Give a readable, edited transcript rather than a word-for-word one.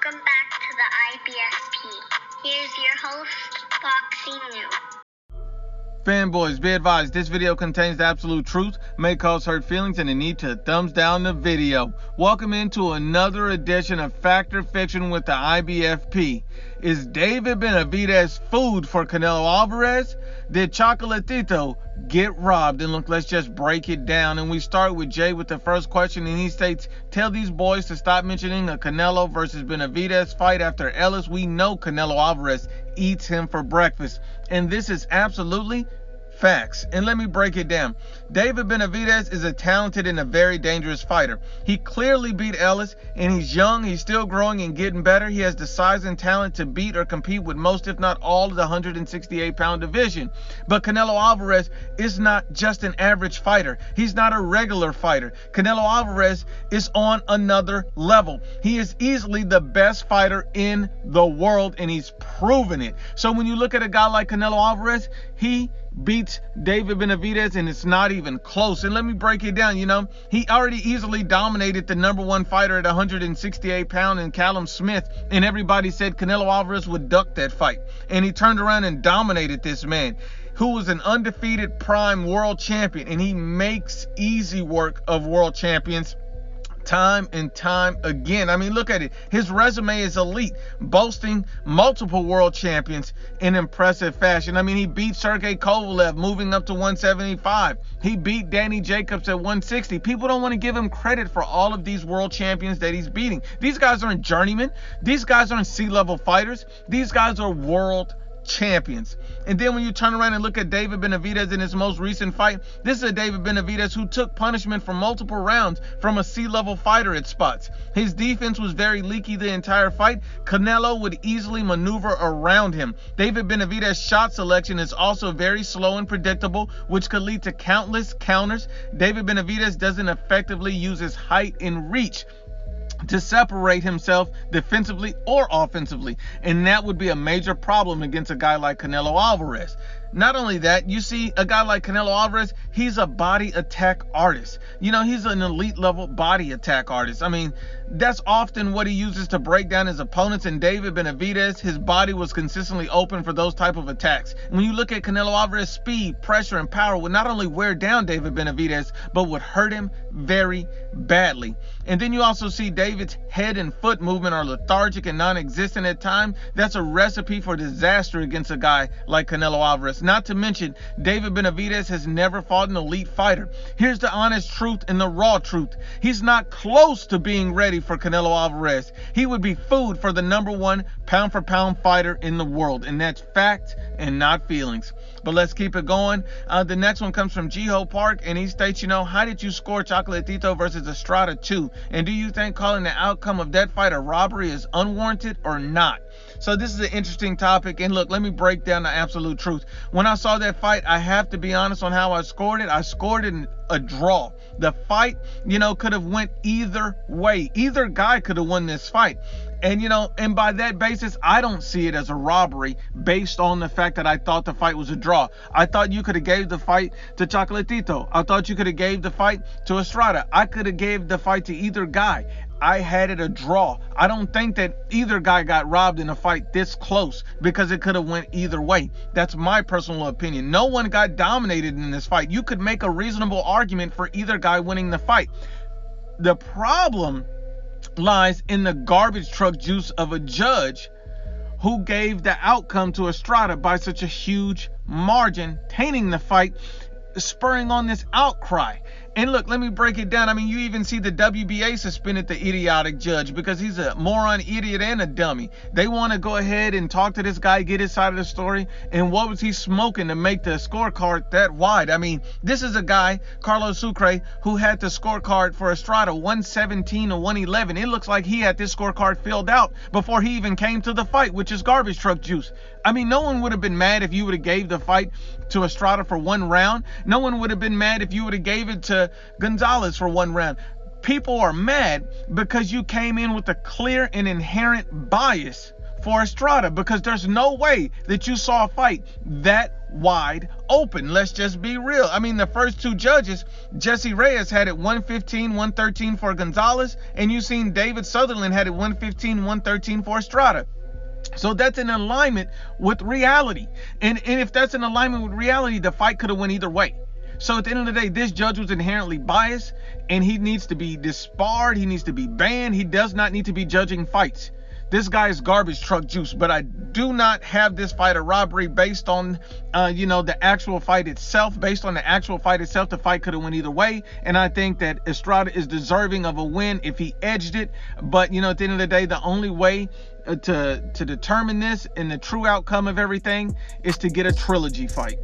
Welcome back to the IBFP. Here's your host, Boxing New. Fanboys, be advised, this video contains the absolute truth, may cause hurt feelings, and a need to thumbs down the video. Welcome into another edition of Fact or Fiction with the IBFP. Is David Benavidez food for Canelo Alvarez? Did Chocolatito get robbed? And look, let's just break it down. And we start with Jay with the first question, and he states, tell these boys to stop mentioning a Canelo versus Benavidez fight after Ellis. We know Canelo Alvarez eats him for breakfast. And this is absolutely facts. And let me break it down. David Benavidez is a talented and a very dangerous fighter. He clearly beat Ellis, and he's young, he's still growing and getting better. He has the size and talent to beat or compete with most, if not all, of the 168-pound division. But Canelo Alvarez is not just an average fighter. He's not a regular fighter. Canelo Alvarez is on another level. He is easily the best fighter in the world, and he's proven it. So when you look at a guy like Canelo Alvarez, he beats David Benavidez, and it's not even close. And let me break it down. He already easily dominated the number one fighter at 168 pounds in Callum Smith, and everybody said Canelo Alvarez would duck that fight, and he turned around and dominated this man who was an undefeated prime world champion, and he makes easy work of world champions time and time again. I mean, look at it. His resume is elite, boasting multiple world champions in impressive fashion. I mean, he beat Sergey Kovalev, moving up to 175. He beat Danny Jacobs at 160. People don't want to give him credit for all of these world champions that he's beating. These guys aren't journeymen. These guys aren't C-level fighters. These guys are world champions. And then when you turn around and look at David Benavidez in his most recent fight, this is a David Benavidez who took punishment for multiple rounds from a C-level fighter at spots. His defense was very leaky the entire fight. Canelo would easily maneuver around him. David Benavidez's shot selection is also very slow and predictable, which could lead to countless counters. David Benavidez doesn't effectively use his height and reach to separate himself defensively or offensively, and that would be a major problem against a guy like Canelo Alvarez. Not only that, you see a guy like Canelo Alvarez, he's a body attack artist. He's an elite level body attack artist. I mean, that's often what he uses to break down his opponents. And David Benavidez, his body was consistently open for those type of attacks. When you look at Canelo Alvarez's speed, pressure, and power would not only wear down David Benavidez, but would hurt him very badly. And then you also see David's head and foot movement are lethargic and non-existent at times. That's a recipe for disaster against a guy like Canelo Alvarez. Not to mention, David Benavidez has never fought an elite fighter. Here's the honest truth and the raw truth. He's not close to being ready for Canelo Alvarez. He would be food for the number one pound-for-pound fighter in the world. And that's fact and not feelings. But let's keep it going. The next one comes from Jiho Park, and he states, how did you score Chocolatito versus Estrada II? And do you think calling the outcome of that fight a robbery is unwarranted or not? So this is an interesting topic, and look, let me break down the absolute truth. When I saw that fight, I have to be honest on how I scored it. I scored it in a draw. The fight, could have went either way. Either guy could have won this fight. And, and by that basis, I don't see it as a robbery based on the fact that I thought the fight was a draw. I thought you could have gave the fight to Chocolatito. I thought you could have gave the fight to Estrada. I could have gave the fight to either guy. I had it a draw. I don't think that either guy got robbed in a fight this close because it could have went either way. That's my personal opinion. No one got dominated in this fight. You could make a reasonable argument for either guy winning the fight. The problem lies in the garbage truck juice of a judge who gave the outcome to Estrada by such a huge margin, tainting the fight, spurring on this outcry. And look, let me break it down. I mean, you even see the WBA suspended the idiotic judge because he's a moron, idiot, and a dummy. They want to go ahead and talk to this guy, get his side of the story. And what was he smoking to make the scorecard that wide? I mean, this is a guy, Carlos Sucre, who had the scorecard for Estrada 117 to 111. It looks like he had this scorecard filled out before he even came to the fight, which is garbage truck juice. I mean, no one would have been mad if you would have gave the fight to Estrada for one round. No one would have been mad if you would have gave it to Gonzalez for one round. People are mad because you came in with a clear and inherent bias for Estrada, because there's no way that you saw a fight that wide open. Let's just be real. I mean, the first two judges, Jesse Reyes had it 115, 113 for Gonzalez, and you seen David Sutherland had it 115, 113 for Estrada. So that's in alignment with reality. And if that's in alignment with reality, the fight could have went either way. So at the end of the day, this judge was inherently biased, and he needs to be disbarred. He needs to be banned. He does not need to be judging fights. This guy is garbage truck juice. But I do not have this fight a robbery based on, the actual fight itself. Based on the actual fight itself, the fight could have went either way. And I think that Estrada is deserving of a win if he edged it. But, at the end of the day, the only way to determine this and the true outcome of everything is to get a trilogy fight.